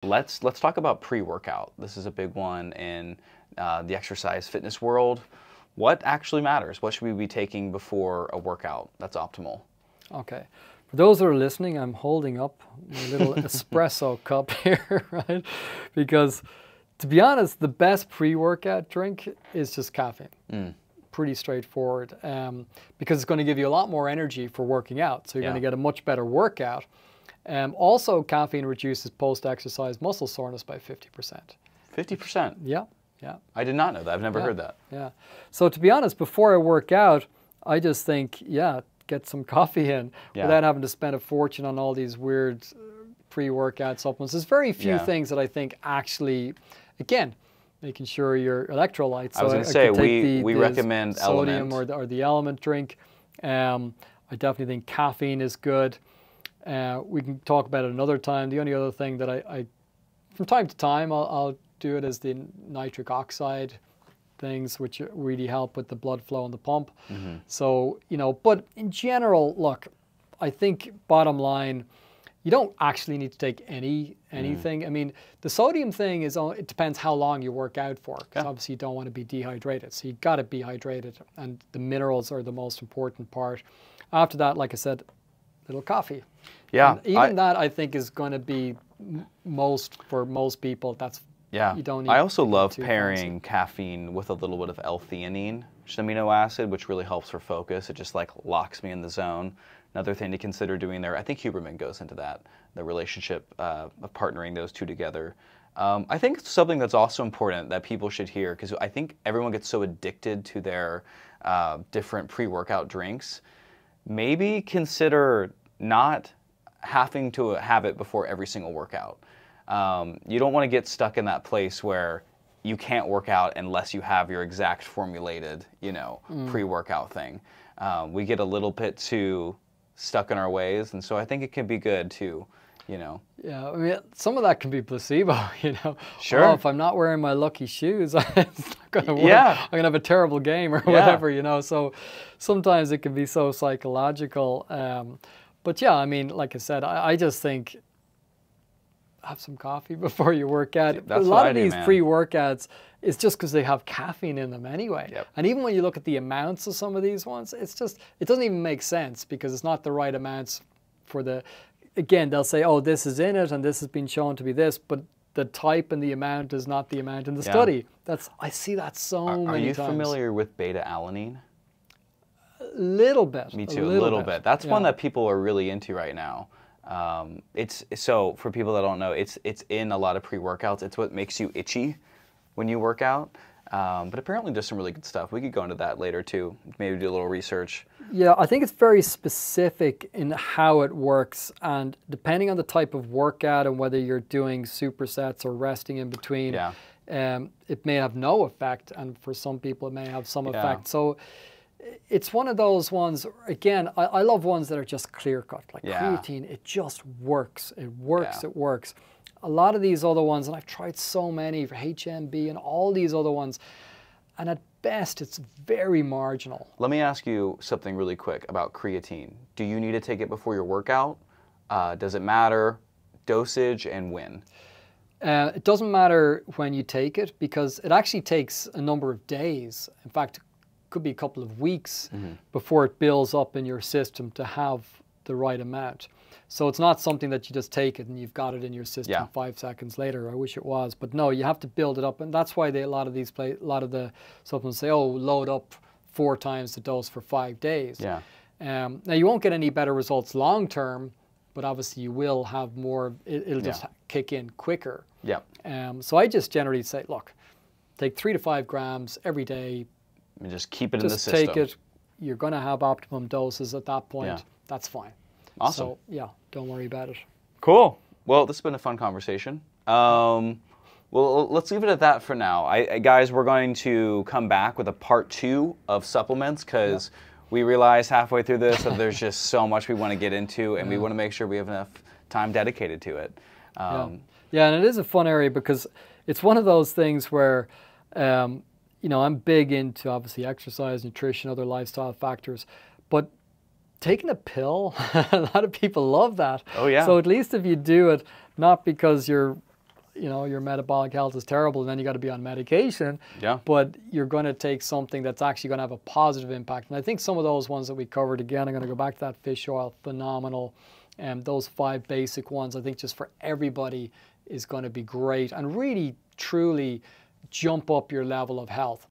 Let's talk about pre-workout. This is a big one in the exercise fitness world. What actually matters? What should we be taking before a workout that's optimal? Okay. For those that are listening, I'm holding up my little espresso cup here, right? Because to be honest, the best pre-workout drink is just caffeine. Pretty straightforward, because it's going to give you a lot more energy for working out. So you're going to get a much better workout. Also, caffeine reduces post-exercise muscle soreness by 50%. 50%? Yeah, yeah. I did not know that. I've never heard that. Yeah. So to be honest, before I work out, I just think, get some coffee in without having to spend a fortune on all these weird pre-workout supplements. There's very few things that I think actually, again, making sure your electrolytes. I was going to say, we recommend sodium Element. or the Element drink. I definitely think caffeine is good. We can talk about it another time. The only other thing that I from time to time, I'll do it is the nitric oxide things, which really help with the blood flow and the pump. So, but in general, look, I think bottom line, you don't actually need to take anything. I mean, the sodium thing it depends how long you work out for, because obviously you don't want to be dehydrated. So you've got to be hydrated, and the minerals are the most important part. After that, like I said, little coffee. Yeah. And even that, I think, is going to be for most people. That's you don't need. I also love pairing caffeine with a little bit of L-theanine, which is an amino acid, which really helps for focus. It just like locks me in the zone. Another thing to consider doing there, I think Huberman goes into that, the relationship of partnering those two together. I think it's something that's also important that people should hear, because I think everyone gets so addicted to their different pre-workout drinks. Maybe consider not having to have it before every single workout. You don't want to get stuck in that place where you can't work out unless you have your exact formulated, pre-workout thing. We get a little bit too stuck in our ways, and so I think it can be good to, Yeah, I mean, some of that can be placebo, Sure. Oh, if I'm not wearing my lucky shoes, it's not going to work. Yeah. I'm going to have a terrible game or whatever, So sometimes it can be so psychological. But yeah, I mean, like I said, I just think have some coffee before you work out. That's a lot of what I do, these man. pre-workouts, it's just because they have caffeine in them anyway. Yep. And even when you look at the amounts of some of these ones, it doesn't even make sense, because it's not the right amounts for the, again, they'll say, oh, this is in it and this has been shown to be this, but the type and the amount is not the amount in the study. I see that so many times. Are you familiar with beta-alanine? A little bit. Me too, a little bit. That's one that people are really into right now. So for people that don't know, it's in a lot of pre-workouts. It's what makes you itchy when you work out. But apparently there's some really good stuff. We could go into that later too. Maybe do a little research. Yeah, I think it's very specific in how it works, and depending on the type of workout and whether you're doing supersets or resting in between, it may have no effect, and for some people it may have some effect. So it's one of those ones, again, I love ones that are just clear-cut, like creatine. It just works. It works. It works. A lot of these other ones, and I've tried so many for HMB and all these other ones, and at best it's very marginal. Let me ask you something really quick about creatine. Do you need to take it before your workout? Does it matter? Dosage and when? It doesn't matter when you take it, because it actually takes a number of days. In fact, it could be a couple of weeks before it builds up in your system to have the right amount. So it's not something that you just take it and you've got it in your system 5 seconds later. I wish it was, but no, you have to build it up, and that's why a lot of the supplements say, "Oh, load up 4 times the dose for 5 days." Yeah. Now you won't get any better results long term, but obviously you will have more. It'll just kick in quicker. Yeah. So I just generally say, look, take 3 to 5 grams every day. And just keep it in the system. Just take it. You're going to have optimum doses at that point. Yeah. That's fine. Awesome. So, yeah, don't worry about it. Cool. Well, this has been a fun conversation. Well, let's leave it at that for now. Guys, we're going to come back with a part 2 of supplements, because we realized halfway through this that there's just so much we want to get into, and we want to make sure we have enough time dedicated to it. Yeah, and it is a fun area, because it's one of those things where, I'm big into, obviously, exercise, nutrition, other lifestyle factors, but taking a pill, a lot of people love that. Oh, yeah. So at least if you do it, not because you're you know, your metabolic health is terrible and then you got to be on medication. Yeah. But you're going to take something that's actually going to have a positive impact. And I think some of those ones that we covered, again, I'm going to go back to that fish oil, phenomenal. And those 5 basic ones, I think just for everybody is going to be great and really, truly jump up your level of health.